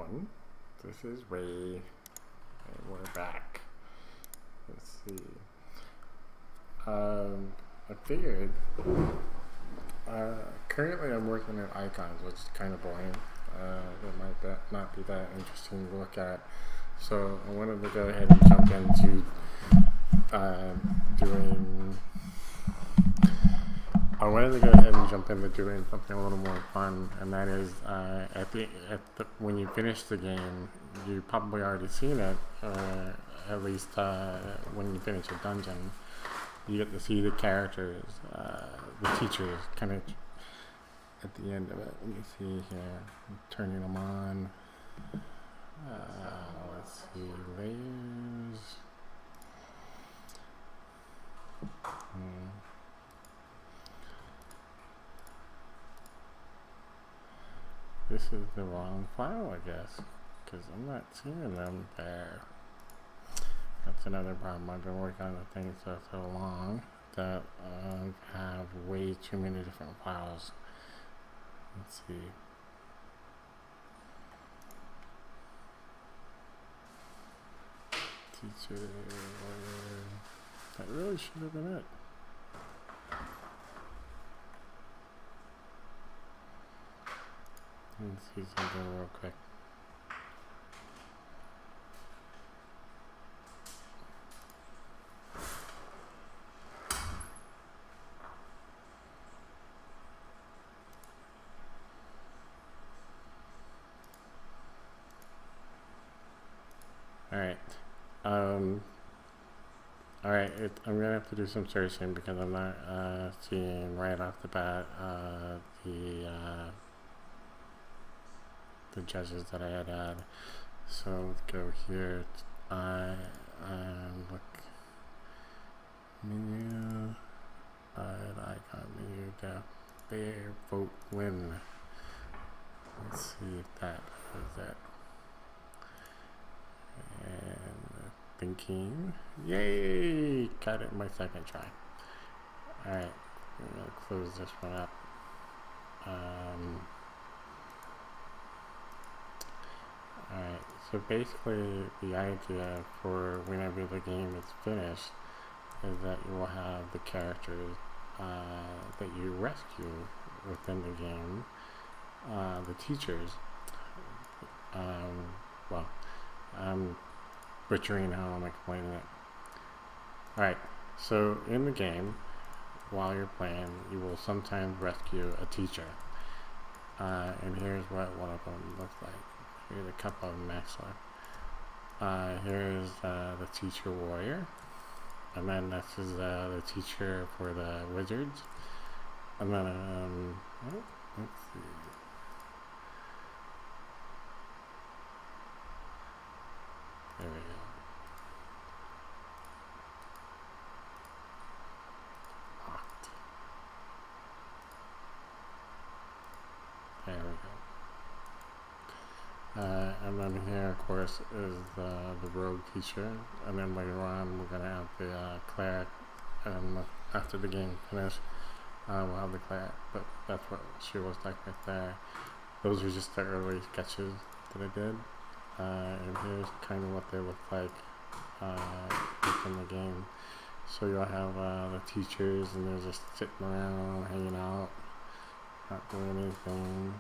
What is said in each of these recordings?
everyone. This is Ray, and we're back. Let's see. I figured. Currently, I'm working at icons, which is kind of boring. It might not be that interesting to look at. So I wanted to go ahead and jump into doing. I wanted to go ahead and jump into doing something a little more fun, and that is when you finish the game, you've probably already seen it, at least when you finish a dungeon, you get to see the characters, the teachers, kind of at the end of it. Let me see here. I'm turning them on. Let's see, layers. This is the wrong file, I guess, because I'm not seeing them there. That's another problem. I've been working on the thing for so long that I have way too many different files. Let's see. Teacher, that really should have been it. Let's see something real quick. Alright, I'm gonna have to do some searching because I'm not seeing right off the bat the judges that I had. So let's go here. Look, menu, icon menu, there, vote win. Let's see if that is it. And thinking, yay! Got it in my second try. Alright, I'm gonna close this one up. Alright, so basically the idea for whenever the game is finished is that you will have the characters that you rescue within the game, the teachers. Well, I'm butchering how I'm explaining it. Alright, so in the game, while you're playing, you will sometimes rescue a teacher. And here's what one of them looks like. Here's a couple of them actually. Here's the teacher warrior. And then this is the teacher for the wizards. And then, let's see. There we go. Locked. There we go. And then here, of course, is the rogue teacher. And then later on, we're going to have the cleric. And after the game finishes, we'll have the cleric. But that's what she was like right there. Those are just the early sketches that I did. And here's kind of what they look like in the game. So you'll have the teachers, and they're just sitting around, hanging out, not doing anything.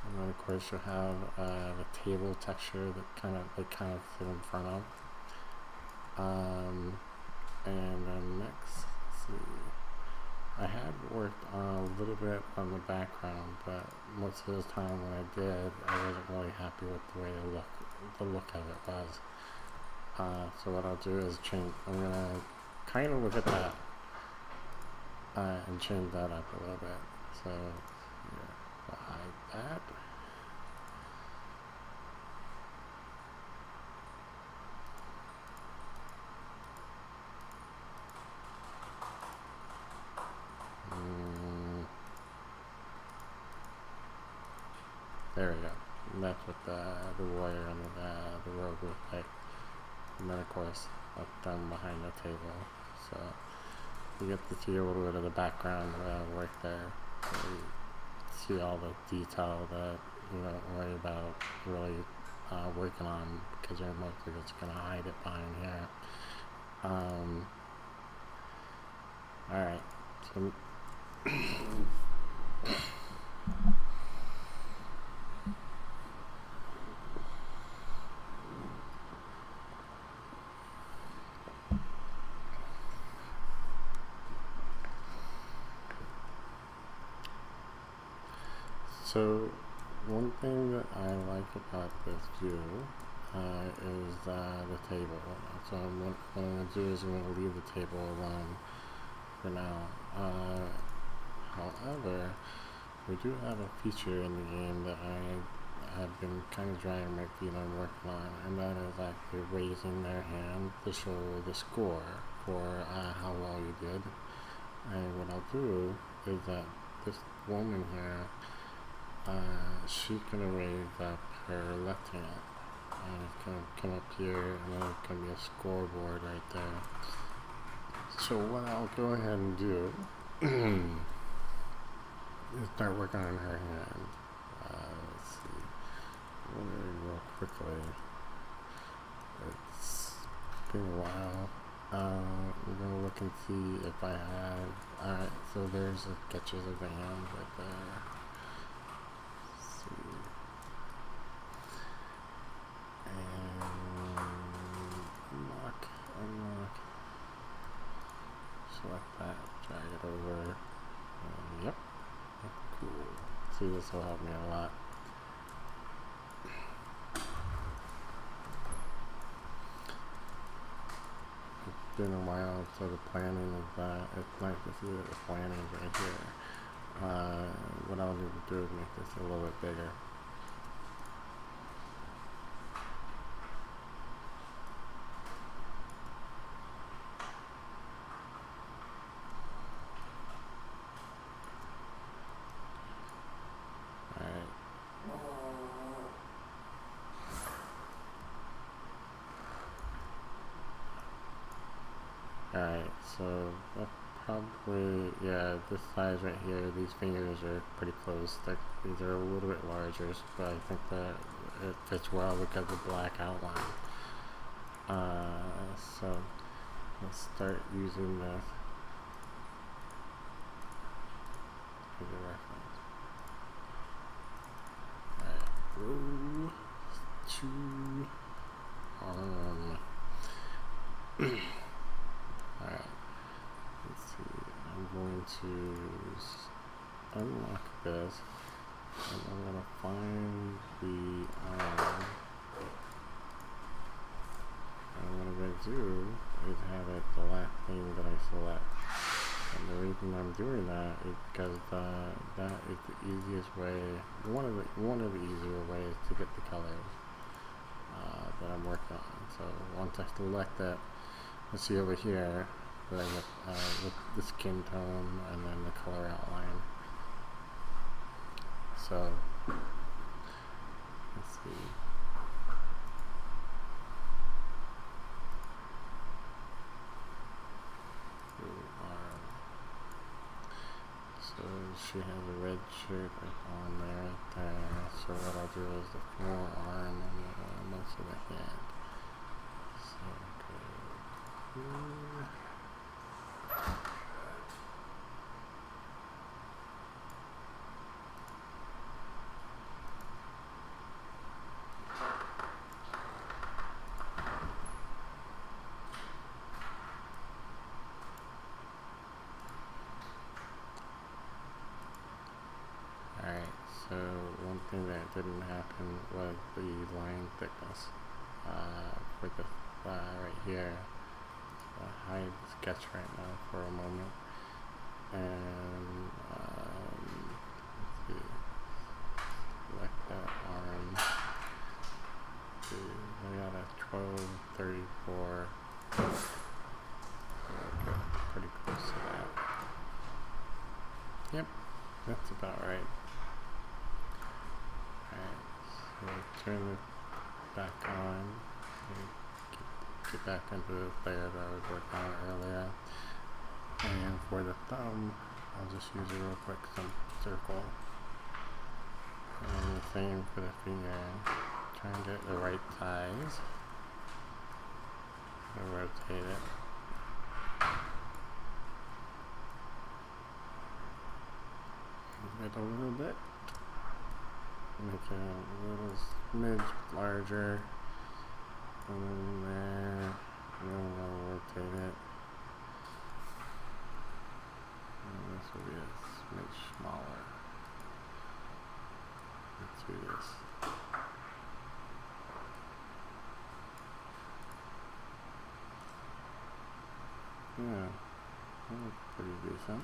And then of course you'll have the table texture that they kind of sit in front of. And then next, let's see. I had worked a little bit on the background, but most of the time when I did, I wasn't really happy with the way the look of it was. So what I'll do is change. I'm gonna kind of look at that and change that up a little bit. So here, we'll hide that. There we go. And that's what the warrior and the rogue look like. And then of course, up down behind the table. So you get to see a little bit of the background work there. So you see all the detail that you don't worry about really working on, because you're mostly just going to hide it behind here. Alright, so So one thing that I like about this view is the table. So what I'm going to do is I'm going to leave the table alone for now. However, we do have a feature in the game that I have been kind of dragging my feet on working on, and that is actually raising their hand to show the score for how well you did. And what I'll do is that this woman here, she's going to raise up her left hand, and it's going to come up here, and then it's going to be a scoreboard right there. So what I'll go ahead and do is start working on her hand. Let's see, real quickly. It's been a while. We're going to look and see if I have, alright, so there's the sketches of the hand right there. Unlock, select that, drag it over, yep, cool. See, this will help me a lot. It's been a while, so the planning is it's nice to see that the planning is right here. What I'll need to do is make this a little bit bigger. Alright, so that's probably, yeah, this size right here, these fingers are pretty close. These are a little bit larger, but I think that it fits well because of the black outline. So let's start using this as a reference. Alright, row 2 arm. Alright, let's see, I'm going to unlock this, and I'm going to find the arm, and what I'm going to do is have it the last thing that I select. And the reason I'm doing that is because that is the easiest way, one of the easier ways to get the colors that I'm working on. So once I select that, let's see over here that I get with the skin tone and then the color outline. So let's see. So she has a red shirt on there. So what I'll do is the forearm and most of the hand. So go here. So one thing that didn't happen was the line thickness for this right here. I'll hide the sketch right now for a moment, and let's see, select that arm. I got a 1234. Pretty close to that. Yep, that's about right. So turn it back on, get back into the layer that I was working on earlier. And for the thumb, I'll just use a real quick some circle. And same for the finger. Try and get the right size. So rotate it. Move it a little bit. Make it a little smidge larger. And then there. And then we'll rotate it. And this will be a smidge smaller. Let's do this. Yeah, that looks pretty decent.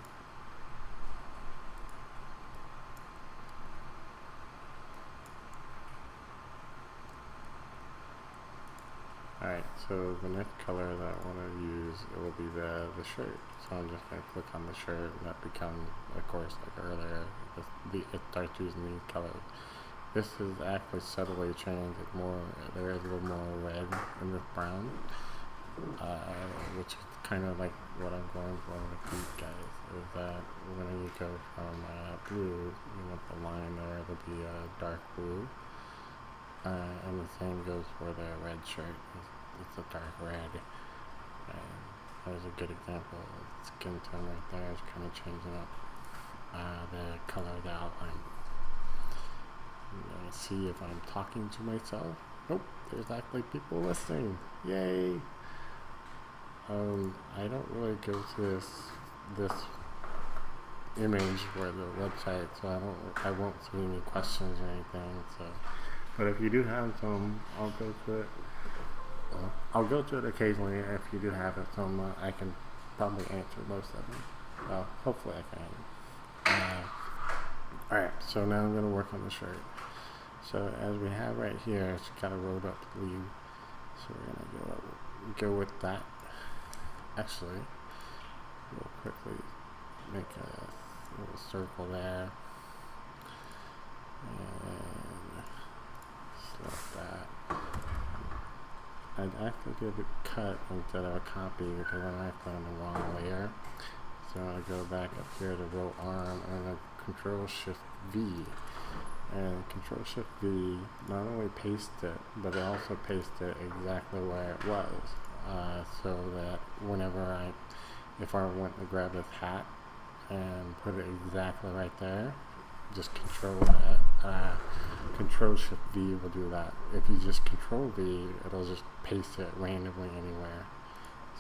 Alright, so the next color that I want to use, it will be the shirt. So I'm just going to click on the shirt, and that becomes, of course, like earlier, it starts using these colors. This is actually subtly changed. It's more, there is a little more red in this brown, which is kind of like what I'm going for with these guys, is that when you go from blue, you want the line there to be a dark blue, and the same goes for the red shirt. It's a dark red, and there's a good example of skin tone right there. It's kind of changing up the color of the outline. I'm gonna see if I'm talking to myself. Nope, there's actually people listening. Yay! I don't really go to this image for the website, so I won't see any questions or anything. So, but if you do have some, I'll go to it. I'll go to it occasionally. If you do have it, some I can probably answer most of them. Well, hopefully I can. Alright, so now I'm going to work on the shirt. So as we have right here, it's got a rolled up sleeve. So we're going to go with that. Actually, we'll quickly make a little circle there. And select that. I'd actually give it cut instead of a copy because I'm actually on the wrong layer. So I go back up here to row arm and then Control Shift V. And Control Shift V not only paste it, but it also paste it exactly where it was. So that whenever if I went to grab this hat and put it exactly right there, just Control Shift V will do that. If you just Control V, it'll just paste it randomly anywhere.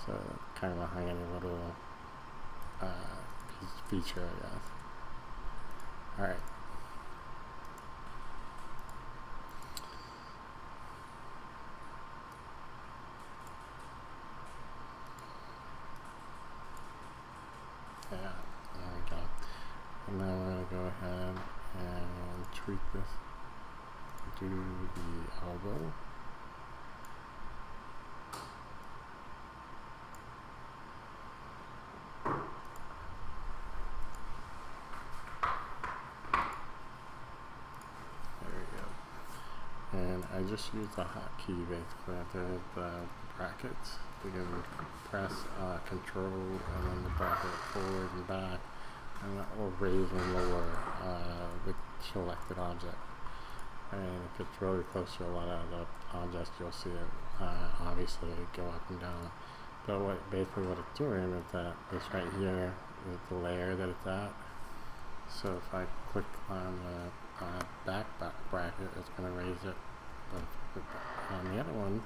So kind of a handy little feature, I guess. Alright. Yeah, there we go. And now we're going to go ahead and tweak this. Do the elbow. And I just use the hotkey basically. There's the brackets. You can press Control and then the bracket forward and back, and that will raise and lower the selected object. And if it's really close to a lot of the objects, you'll see it obviously go up and down. But basically what it's doing is that this right here is the layer that it's at. So if I click on the back bracket, it's going to raise it. But on the other one,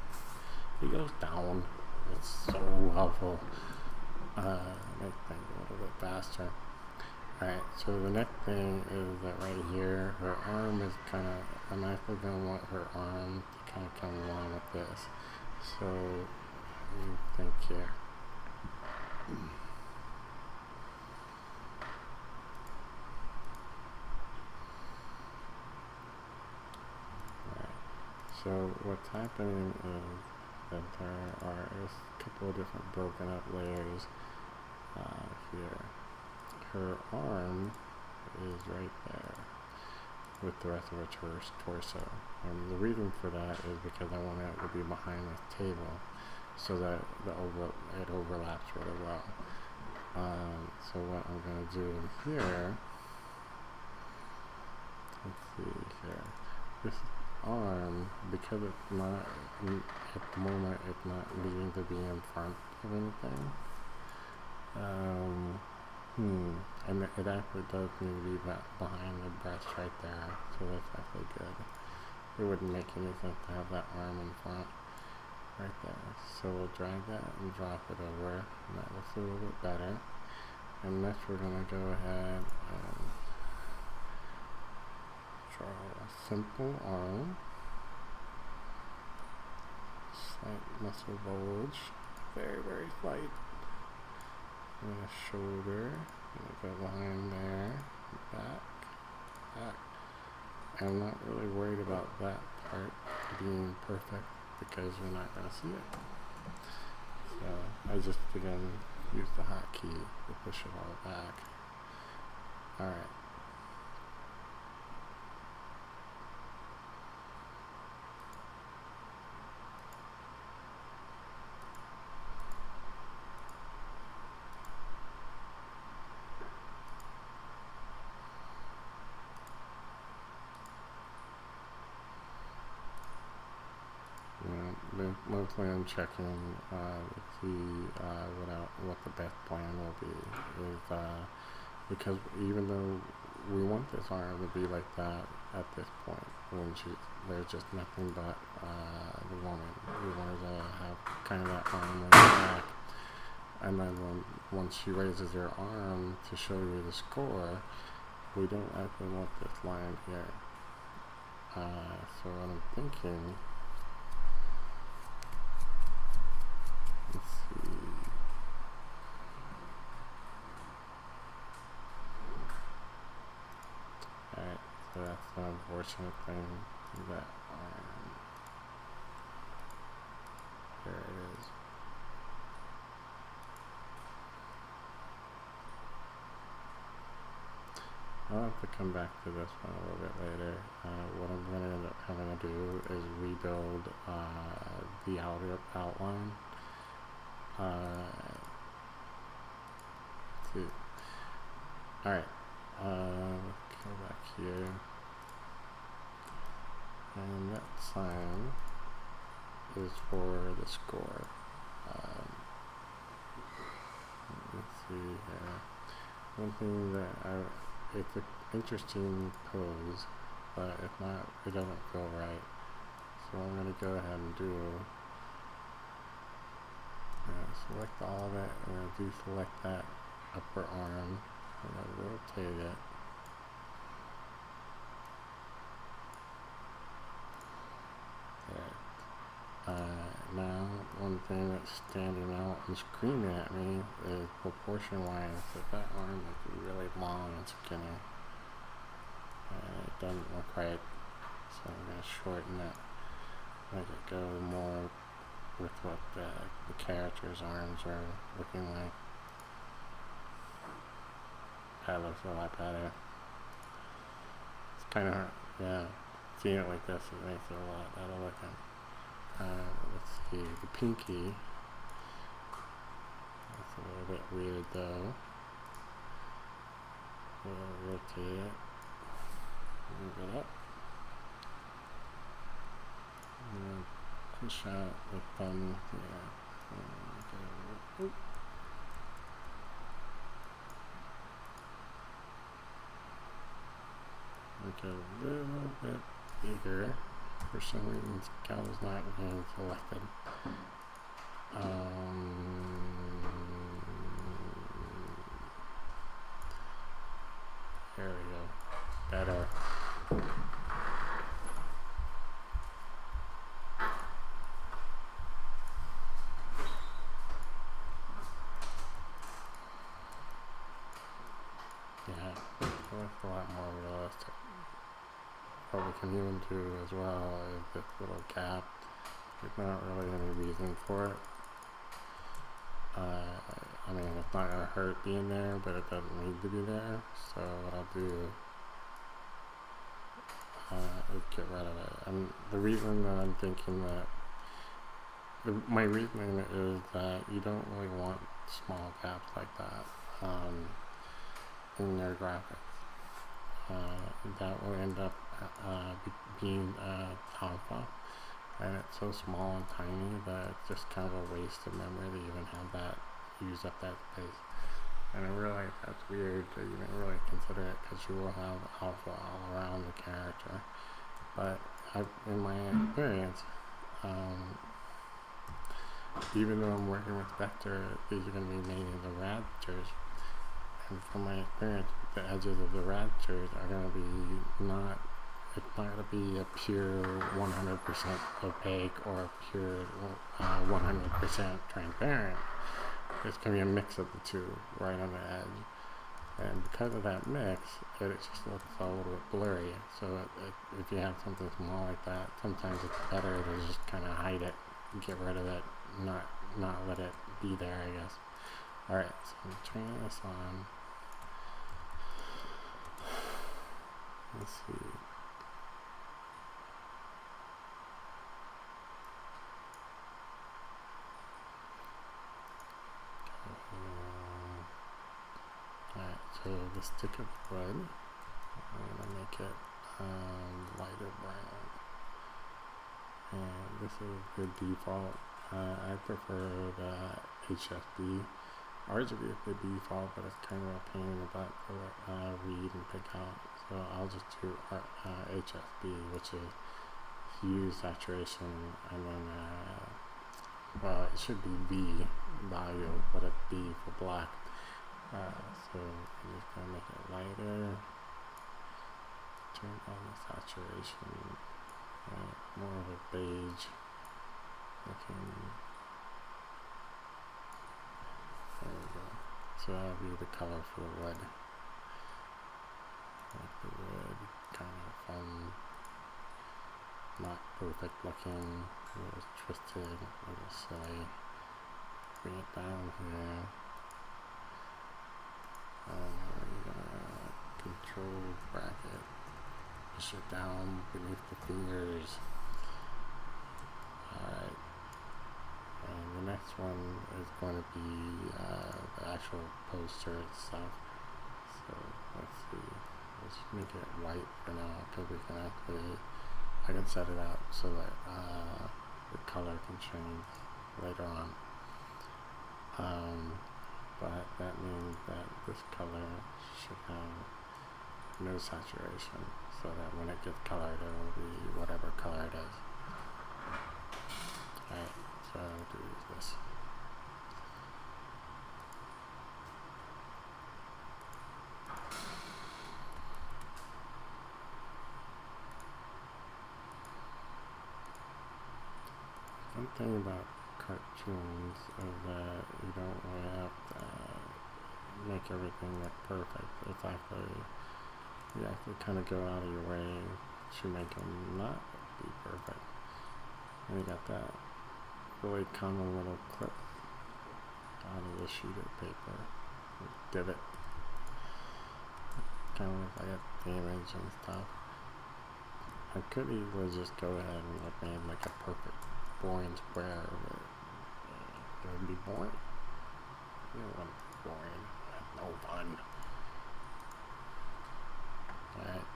it goes down. It's so helpful. Make things a little bit faster. Alright, so the next thing is that right here, her arm is kind of, I'm actually going to want her arm to kind of come along with this. So, what do you think here? So what's happening is that there are a couple of different broken up layers here. Her arm is right there with the rest of her torso. And the reason for that is because I want it to be behind this table so that it overlaps really well. So what I'm going to do here, let's see here. this arm, because it's not, at the moment, it's not needing to be in front of anything. And it actually does need to be behind the breast right there, so that's actually good. It wouldn't make any sense to have that arm in front right there. So we'll drag that and drop it over, and that looks a little bit better. And next we're going to go ahead and draw a simple arm, slight muscle bulge, very, very slight, and a shoulder, and go behind there, back. I'm not really worried about that part being perfect because we're not going to see it. So I just, again, use the hotkey to push it all back. Alright. Mostly I'm checking to see what the best plan will be. Is because even though we want this arm to be like that at this point, when there's just nothing but the woman. We wanted to have kind of that arm on the back, and then once she raises her arm to show you the score, we don't actually want this line here. So what I'm thinking. Let's see. Alright, so that's the unfortunate thing. That there it is. I'll have to come back to this one a little bit later. What I'm going to end up having to do is rebuild the outer outline. See. Alright, let's go back here. And that sign is for the score. Let's see here. One thing that it's an interesting pose, but if not, it doesn't feel right. So I'm going to go ahead and do select all of it, and deselect that upper arm. I'm going to rotate it. There. Now, one thing that's standing out and screaming at me is proportion-wise that arm is really long and skinny. It doesn't look right, so I'm going to shorten it, make it go more with what the character's arms are looking like. That looks a lot better. It's kind of hard, yeah. Seeing it like this, it makes it a lot better looking. Let's see, the pinky. That's a little bit weird though. We'll rotate it. Move it up. And push out the thumb here. Make it a little bit bigger. For some reason, Cal is not being selected. There we go. Better. Yeah, it looks a lot more realistic. What we can even do as well is this little gap. There's not really any reason for it. I mean, it's not going to hurt being there, but it doesn't need to be there. So what I'll do is get rid of it. And the reason that I'm thinking that, my reasoning is that you don't really want small gaps like that in your graphics. That will end up being alpha, and it's so small and tiny that it's just kind of a waste of memory to even have that use up that space. And I realize that's weird to even really consider it, because you will have alpha all around the character. But in my experience, even though I'm working with vector, these are going to be made into radsters. And from my experience, the edges of the radsters are going to be not, it's not going to be a pure 100% opaque or a pure 100% transparent. It's going to be a mix of the two right on the edge. And because of that mix, it just looks a little bit blurry. So if you have something small like that, sometimes it's better to just kind of hide it, get rid of it, not let it be there, I guess. Alright, so I'm turning this on. Let's see. Alright, so the stick of thread, I'm going to make it lighter brown. And this is the default. I prefer the HSB. RGB is the default, but it's kind of a pain in the butt to read and pick out. So I'll just do HSB, which is hue, saturation, and then, well, it should be V value, but it's B for black. So I'm just going to make it lighter. Turn on the saturation. More of a beige looking. There we go. So that'll be the color for the wood. Like the wood, kind of fun, not perfect looking, a little twisted, a little silly. Bring it down here. We're gonna control bracket. Push it down beneath the fingers. Alright. And the next one is going to be the actual poster itself. So let's see. Let's make it white for now, because we can actually, I can set it up so that the color can change later on. But that means that this color should have no saturation, so that when it gets colored, it will be whatever color it is. Alright, so I'll do this. One thing about cartoons is that you don't really have to make everything look perfect. It's actually, you actually kind of go out of your way to make them not be perfect. And you got that really common little clip out of the sheet of paper, divot. Kind of looks like a damage and stuff. I could easily just go ahead and have made like a perfect boring square, but it would be boring. You don't want it boring. That's no fun. Alright.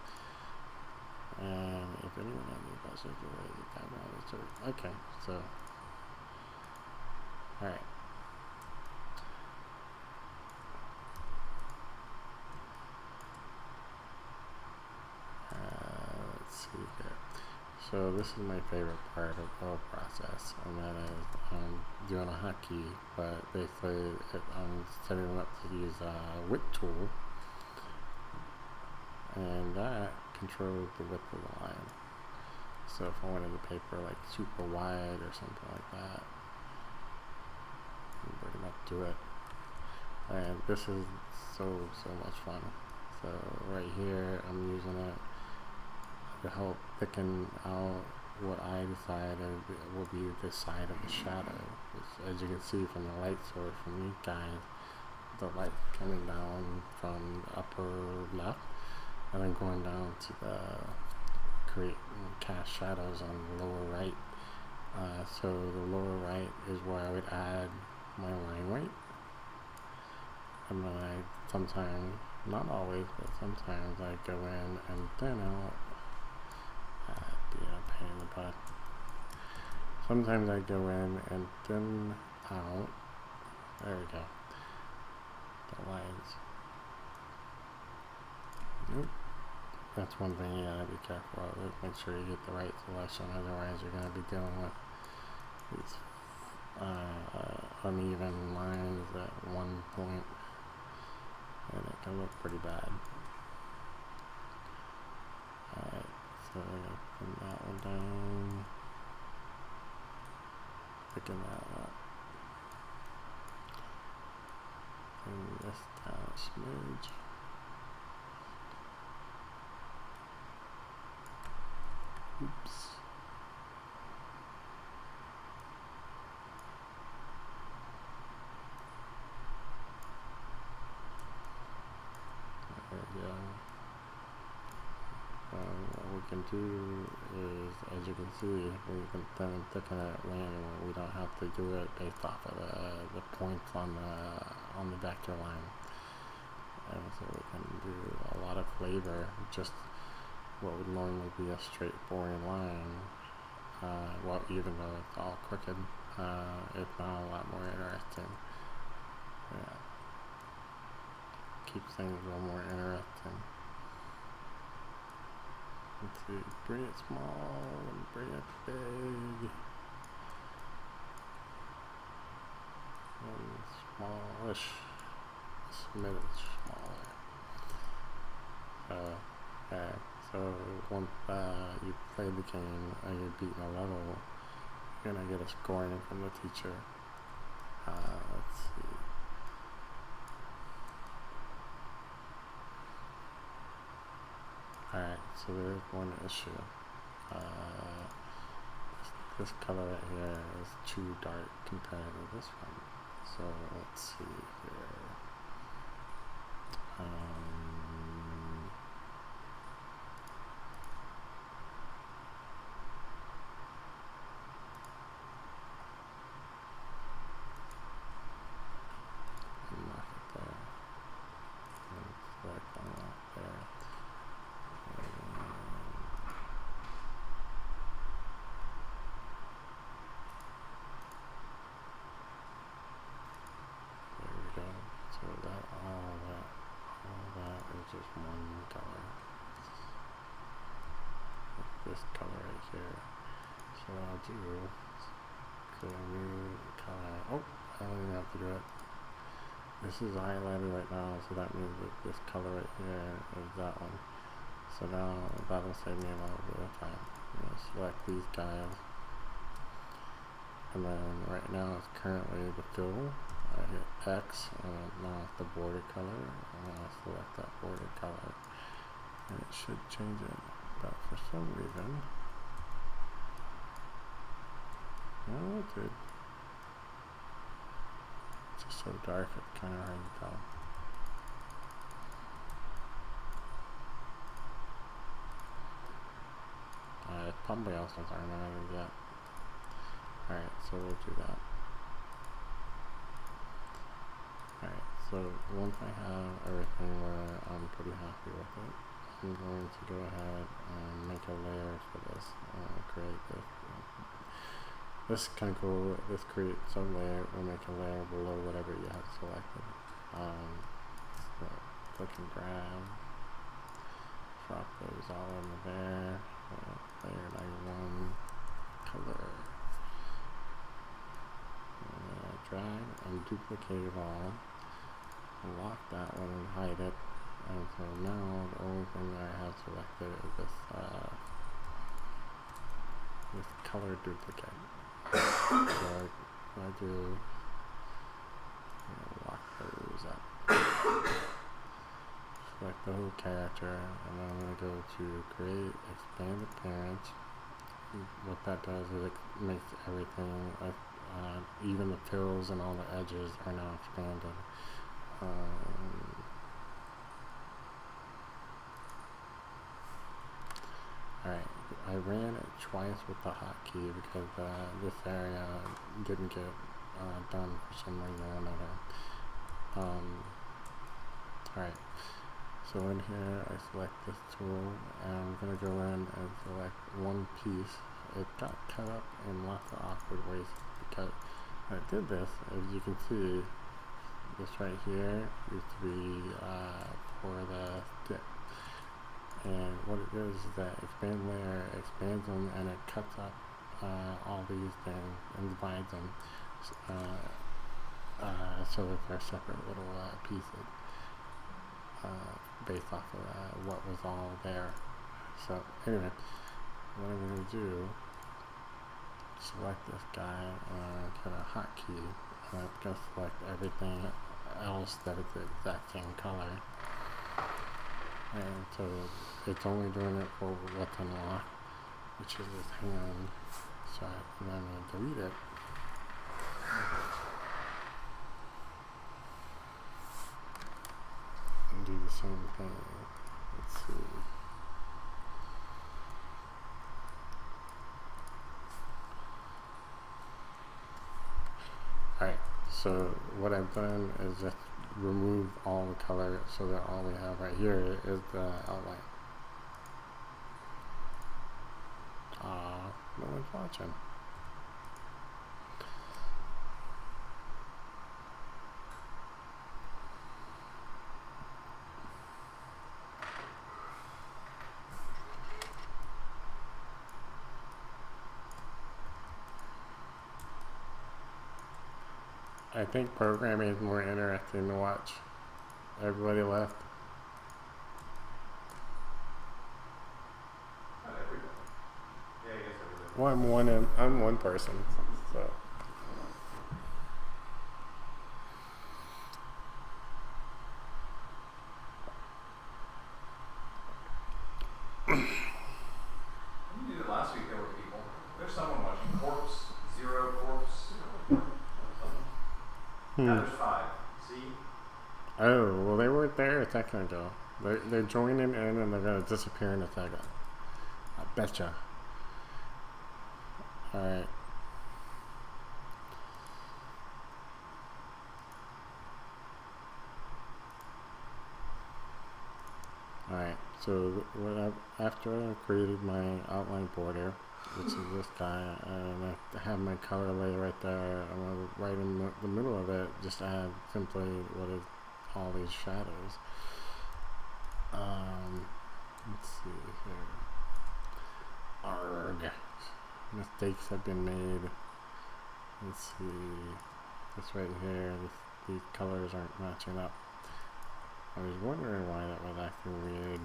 And if anyone has any questions, okay, so alright. Let's see here. So this is my favorite part of the whole process, and that is doing a hotkey, but basically I'm setting them up to use a width tool, and that controls the width of the line. So if I wanted the paper like super wide or something like that, you pretty much do it. And this is so much fun. So right here I'm using it to help thicken out what I decided will be this side of the shadow. Which, as you can see from the light source from these guys, the light coming down from the upper left and then going down to the create and cast shadows on the lower right. So the lower right is where I would add my line weight. And then I sometimes, not always, but sometimes I go in and thin out but sometimes I go in and thin out. There we go. The lines. Nope. That's one thing you gotta be careful of. Make sure you get the right selection, otherwise you're gonna be dealing with these uneven lines at one point, and it can look pretty bad. Alright, so I'm gonna pin that one down, picking that up, and this down a smidge. Oops. There we go. What we can do is, as you can see, we can thin and thicken it manually. We don't have to do it based off of the points on the vector line. And so we can do a lot of flavor, just what would normally be a straight boring line. Well, even though it's all crooked, it's now a lot more interesting. Yeah. Keeps things a little more interesting. Let's see, bring it small and bring it big. And smallish, smidge smaller. Okay, so once you play the game and you're beating a level, you're gonna get a scoring from the teacher. Let's see. Alright, so there's one issue. This color right here is too dark compared to this one. So let's see here. Unlock it there. And select unlock there. There we go. So that all that is just one color. This color right here. So what I'll do is create a new color. Oh, I don't even have to do it. This is highlighted right now, so that means that this color right here is that one. So now that'll save me a little bit of time. I'm going to select these guys. And then right now it's currently the fill. I hit X, and now it's the border color. I'm going to select that border color. And it should change it. But for some reason, no, it did. It's just so dark, it's kind of hard to tell. Probably else ones aren't added yet. Alright, so we'll do that. Alright, so once I have everything where I'm pretty happy with it, I'm going to go ahead and make a layer for this. Create this. This is kind of cool. This creates a layer. We'll make a layer below whatever you have selected. So click and grab. Drop those all into there. Layer 91 color. Drag and duplicate it all. Lock that one and hide it. And so now the only thing that I have selected is this color duplicate. So I do lock those up. Select the whole character, and then I'm going to go to create expand appearance. What that does is it makes everything, even the fills and all the edges are now expanded. Alright, I ran it twice with the hotkey because this area didn't get done for some reason or another. Alright, so in here I select this tool and I'm going to go in and select one piece it got cut up in lots of awkward ways because when I did this, as you can see, this right here used to be for the dip. And what it is that expand layer expands them and it cuts up all these things and divides them so that they're separate little pieces based off of what was all there. So anyway, what I'm going to do, select this guy and get a hotkey, and I'm going to select everything else that is the exact same color. And so it's only doing it for what's unlocked, which is his hand. So I'm going to delete it. And do the same thing. Let's see. Alright, so what I've done is just remove all the color so that all we have right here is the outline. No one's watching. I think programming is more interesting to watch. Everybody left. Not everybody. Yeah, I guess everybody. Well, I'm one person, so. We did it last week. There were people. There's someone watching. Corpse, Zero Corpse. Now there's 5. See? Oh, well, they weren't there a second ago. They're joining in and they're going to disappear in a second. I betcha. Alright. Alright, so after I created my outline border, which is this guy, and I have my color layer right there, I'm going to right in the middle of it, just add simply what is all these shadows. Let's see here. Arg. Mistakes have been made. Let's see. This right here, these colors aren't matching up. I was wondering why that was acting weird.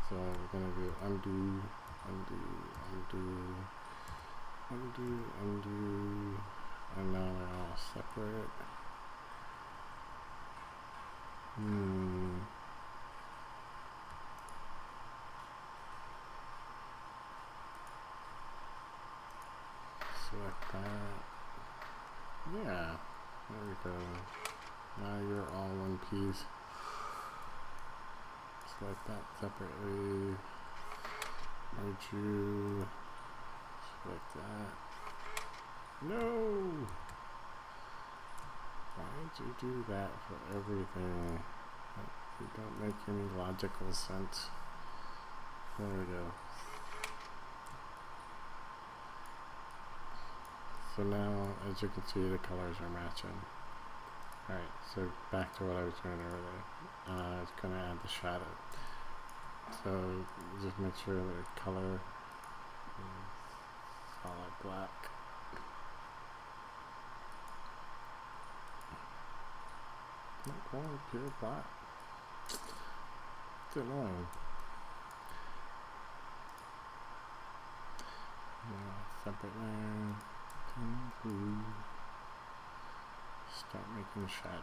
So we're going to do undo, undo, undo, undo, undo, and now they're all separate. Select that. Yeah, there we go. Now you're all one piece. Select that separately. Merge you. Select that. No! Why did you do that for everything? It don't make any logical sense. There we go. So now, as you can see, the colors are matching. Alright, so back to what I was doing earlier. I was going to add the shadow. So just make sure the color is solid black. Not going pure black. It's annoying. Separate layer. Start making shadows.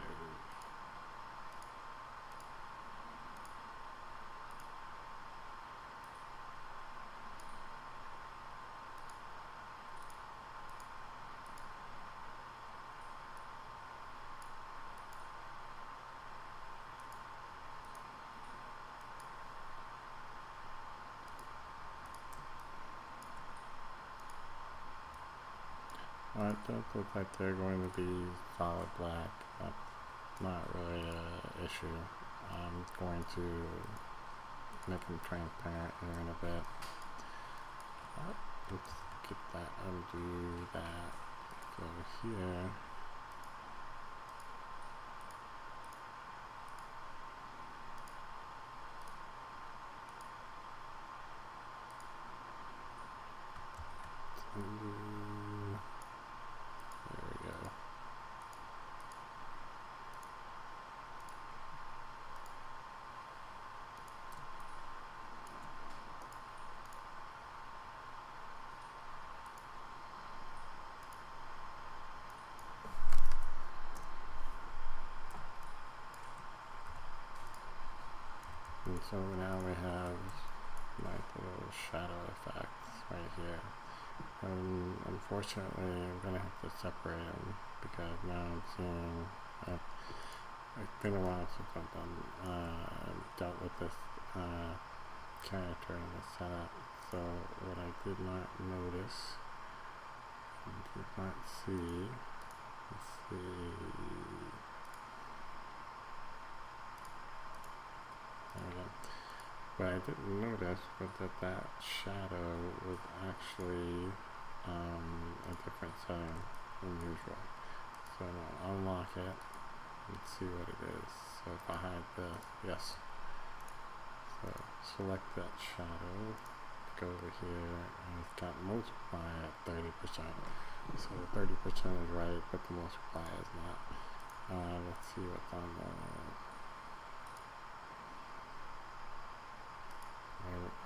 Well, it does look like they're going to be solid black. That's not really an issue. I'm going to make them transparent here in a bit. Oops, get that, undo that. Go here. Undo. There we go. And so now we have like little shadow effects right here. Unfortunately, I'm gonna have to separate them because now I'm seeing. It's been a while since I've dealt with this character in the setup. So what I did not notice, did not see. Let's see. There we go. What I didn't notice was that shadow was actually a different setting than usual. So I'll unlock it and see what it is. So if I hide this, yes. So select that shadow, go over here, and it's got multiply at 30%. So 30% is right, but the multiply is not. Let's see what's on the.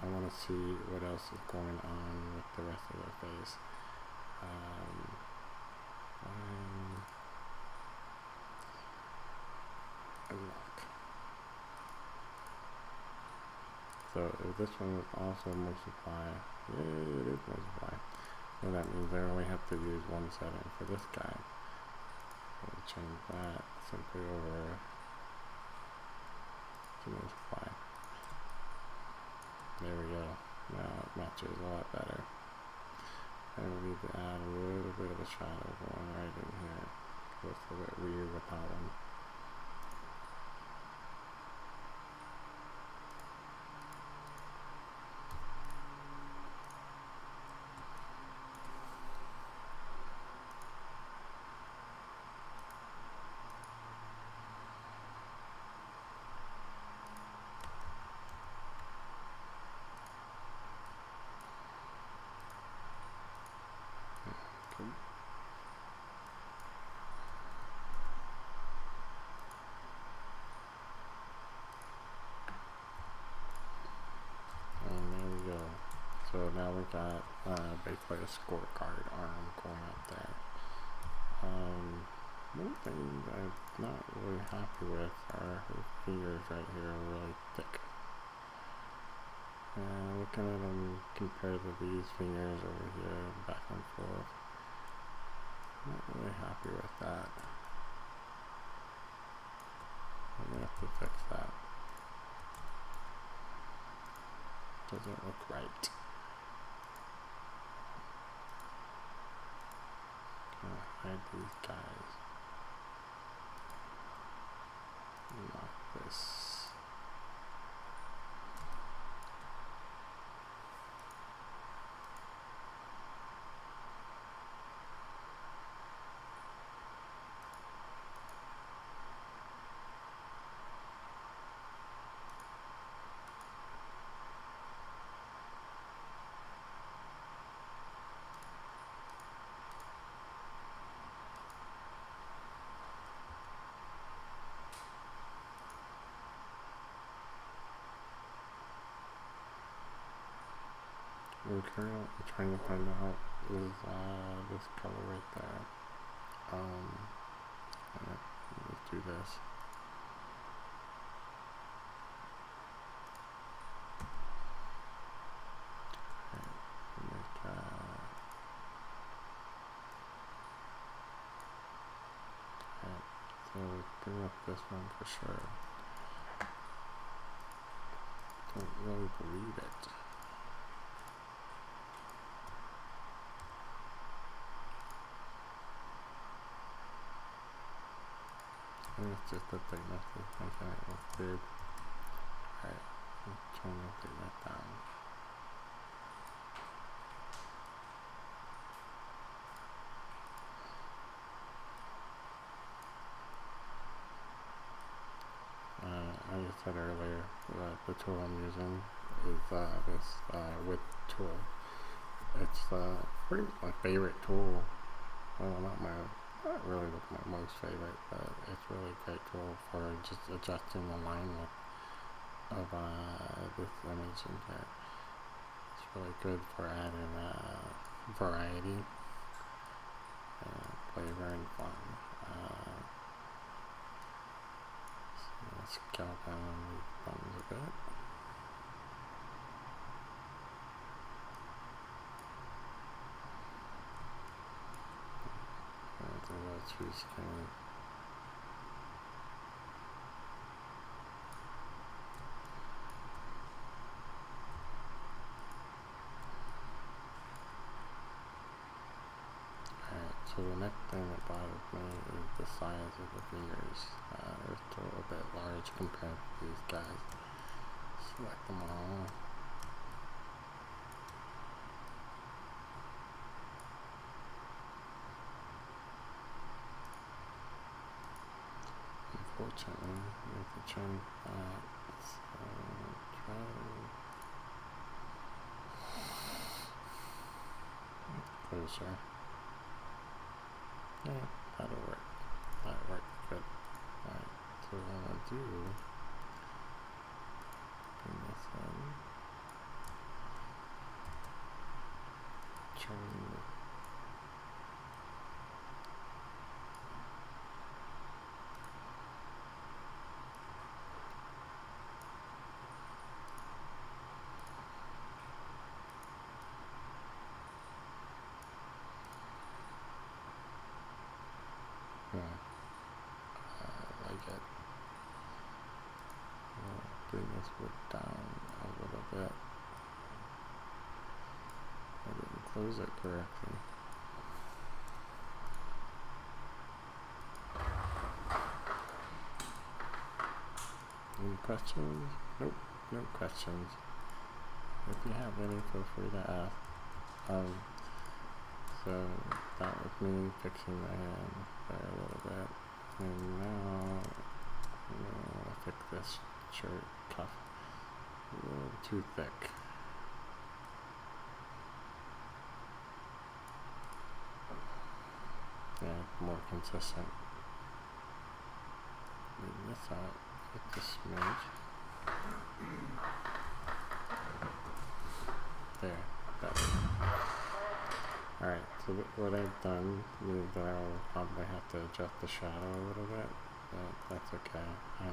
I want to see what else is going on with the rest of their face. Unlock. So if this one is also multiply, yay, it is multiply. So that means I only have to use one setting for this guy. So I'll change that simply over to multiply. There we go. Now it matches a lot better. And we need to add a little bit of a shadow going right in here. Looks a bit weird with that one. So now we got basically a scorecard arm going up there. One thing I'm not really happy with are her fingers right here are really thick. And looking at them compared to these fingers over here, back and forth, I'm not really happy with that. I'm gonna have to fix that. Doesn't look right. Hide these guys. Lock this. I'm currently trying to find out is this color right there. Let's do this. Make so bring up this one for sure. Don't really believe it. It's just that thickness is making it look weird. Alright, I'm trying to take that down. said earlier, the tool I'm using is this width tool. It's pretty much my favorite tool. Well, not really my most favorite, but it's really a great tool for just adjusting the alignment of this image in here. It's really good for adding variety, flavor, and fun. So let's scale down these buttons a bit. So let's rescan. So the next thing that bothers me is the size of the fingers. They're still a bit large compared to these guys. Select them all. Unfortunately, we have to change that. So try closer. Yeah, that'll work. That worked good. Alright, so what I'm gonna do, bring this in, turn like it. Bring this width down a little bit. I didn't close it correctly. Any questions? Nope, no questions. If you have any, feel free to ask. So that was me fixing my hand there a little bit. And now I'm gonna fix this shirt cuff a little too thick. Yeah, more consistent. Leave this out with the smidge. There, better. Alright, so what I've done is that I'll probably have to adjust the shadow a little bit, but that's okay. I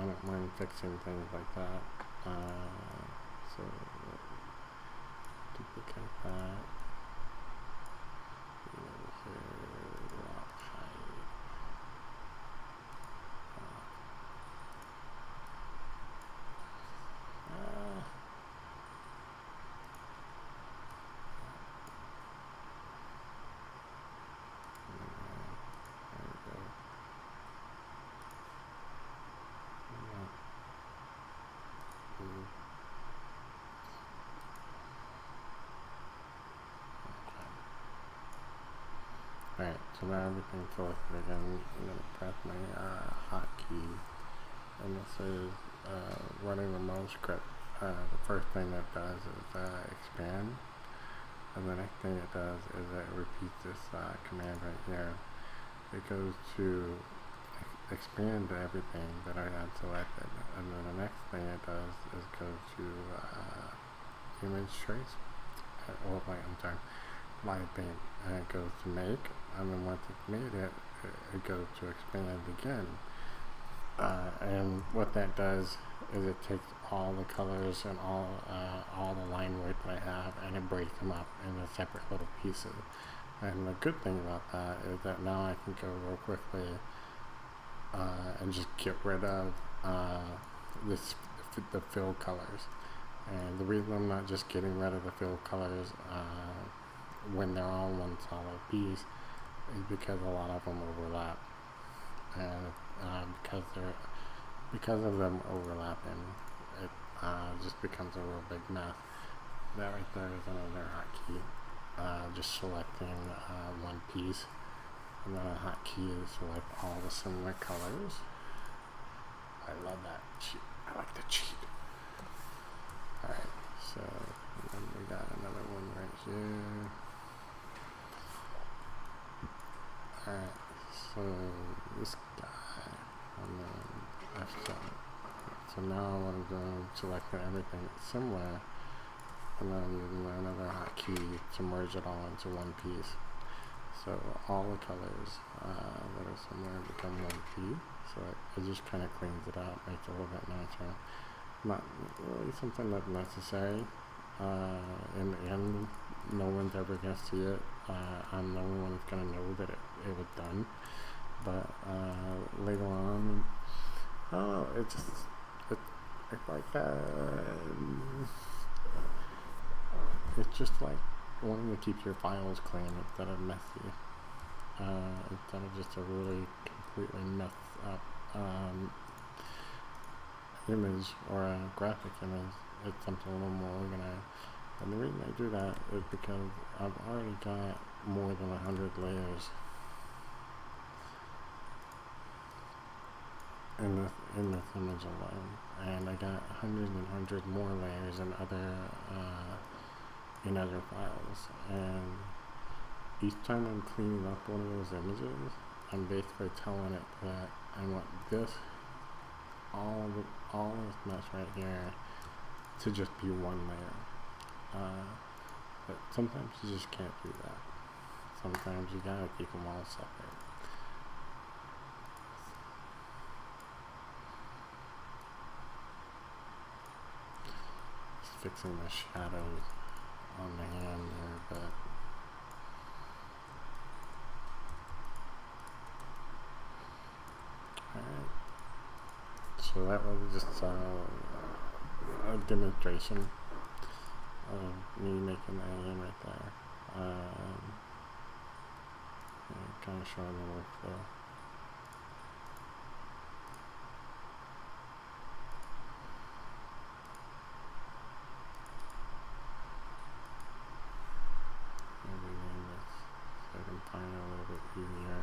don't mind fixing things like that. So duplicate that. Over here, lock height. Alright, so now everything's selected again. I'm going to press my hotkey, and this is running the mouse script. The first thing that does is expand, and the next thing it does is it repeats this command right here. It goes to expand everything that I had selected, and then the next thing it does is go to image trace, live paint, and it goes to make, and then once it's made it, it goes to expand again. And what that does is it takes all the colors and all the line work that I have, and it breaks them up into separate little pieces. And the good thing about that is that now I can go real quickly and just get rid of the fill colors. And the reason I'm not just getting rid of the fill colors when they're all one solid piece is because a lot of them overlap, and because of them overlapping, it just becomes a real big mess. That right there is another hotkey, just selecting one piece, and then a hotkey to select all the similar colors. I love that. Cheat. I like the cheat. Alright, so and then we got another one right here. Alright, so this guy, and then F7. So now what I'm doing, selecting everything that's similar, and then using another hotkey to merge it all into one piece. So all the colors that are similar become one piece. So it just kind of cleans it up, makes it a little bit nicer. Not really something that's necessary. In the end, no one's ever going to see it. I'm the only one that's going to know that it was done. But later on, I don't know, it's like it's just like wanting to keep your files clean instead of messy. Instead of just a really completely messed up image or a graphic image, it's something a little more organized. And the reason I do that is because I've already got more than 100 layers in this image alone, and I got hundreds and hundreds more layers in other files. And each time I'm cleaning up one of those images, I'm basically telling it that I want this, all this mess right here, to just be one layer. But sometimes you just can't do that. Sometimes you gotta keep them all separate. Just fixing the shadows on the hand there, but alright. So that was just a demonstration of me making that game right there. Kind of showing the workflow. Maybe name this so I can find it a little bit easier.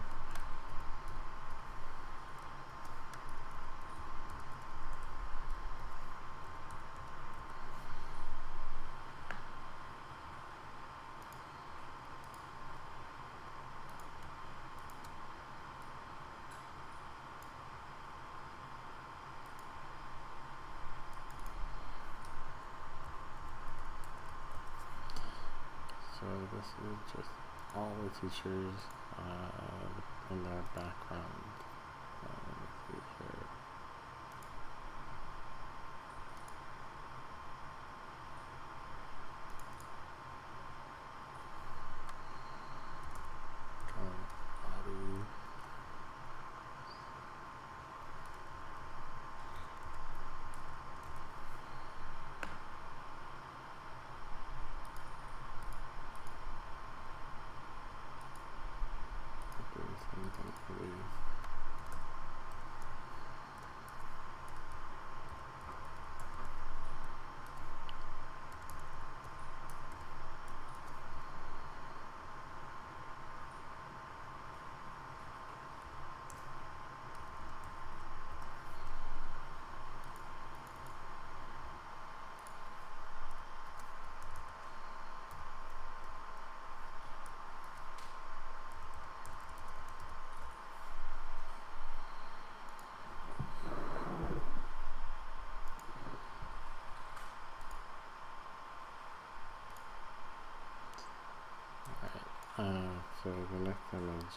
So this is just all the teachers in their background. Let me see here. Body. Doing something for these. So the next image.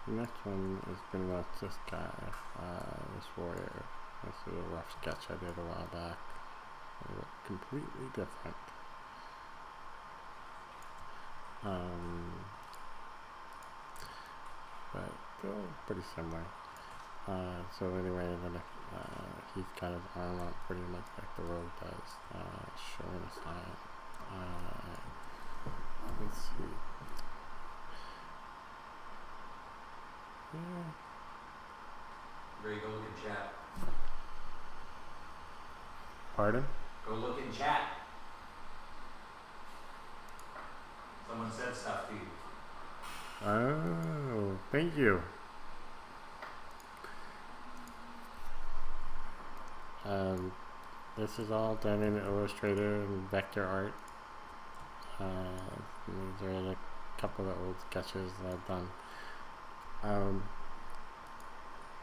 The next one is pretty much this guy, this warrior. This is a rough sketch I did a while back. It looked completely different. But still pretty similar. So anyway, he's got his arm up pretty much like the rogue does, showing a sign. Let's see. Yeah. Ray, go look in chat. Pardon? Go look in chat. Someone said stuff to you. Oh, thank you. This is all done in Illustrator and vector art. These are a couple of old sketches that I've done.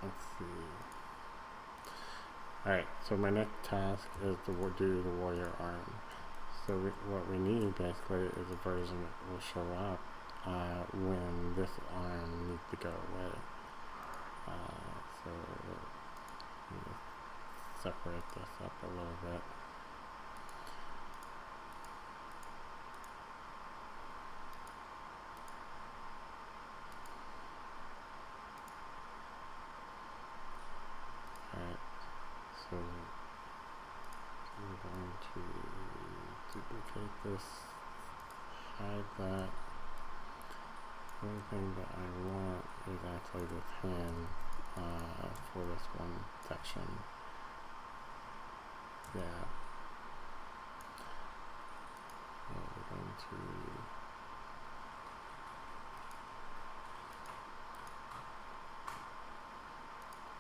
Let's see. Alright, so my next task is to do the warrior arm. So what we need basically is a version that will show up when this arm needs to go away. So let me separate this up a little bit. Alright, so I'm going to duplicate this, hide that. The only thing that I want is actually this hand for this one section. Yeah. So we're going to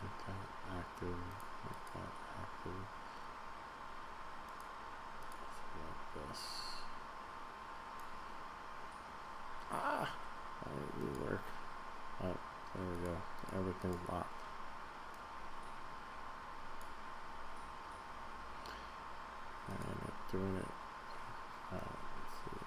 make that active, make that active. Select this. Ah! That didn't work. Oh, there we go. Everything's locked. And it's doing it. Let's see.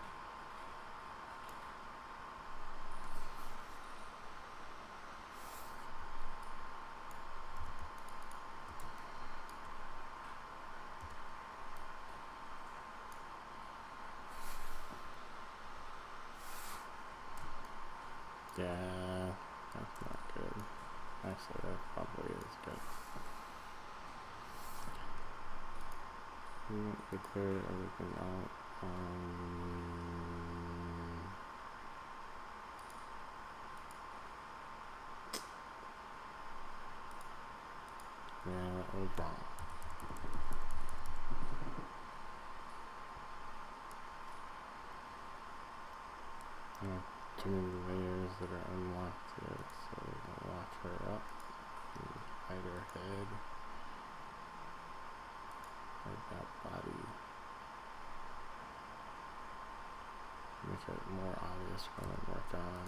Yeah, that's not good. Actually, that probably is good. We want to clear everything out. Yeah, that was wrong. Too many layers that are unlocked here, so we're gonna lock her up and hide her head, hide that body, make it more obvious what I'm working on.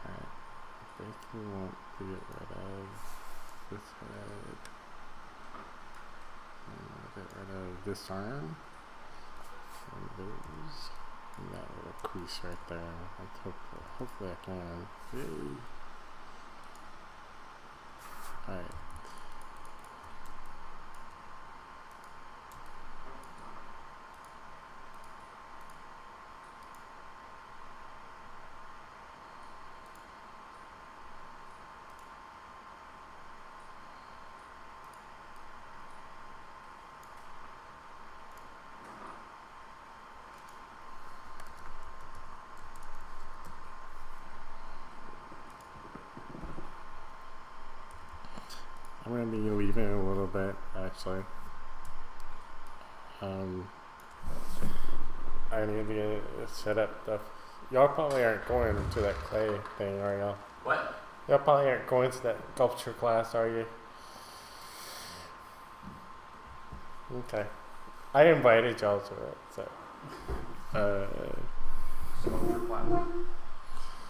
Alright, basically want to get rid of this head, and get rid of this arm. And those, and that little crease right there. Let's hopefully I can. Yay! Alright. I'm going to be leaving in a little bit, actually. I need to get it set up. Y'all probably aren't going to that clay thing, are y'all? What? Y'all probably aren't going to that sculpture class, are you? Okay. I invited y'all to it, so. Sculpture class.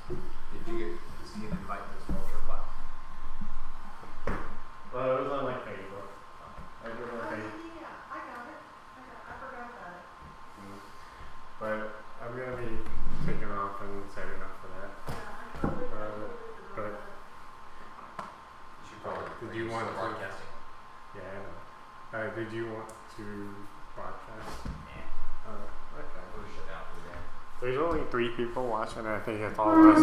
Did you get this team invite to the sculpture class? Well, it was on my Facebook. I did it on Facebook. Yeah, I got it. I forgot about it. But I'm going to be taking off and setting up for that. But You should probably. Did you want to- broadcasting? yeah, I know. Did you want to broadcast? Yeah. Okay. We're shut down for the game. There's only 3 people watching, and I think it's all of us.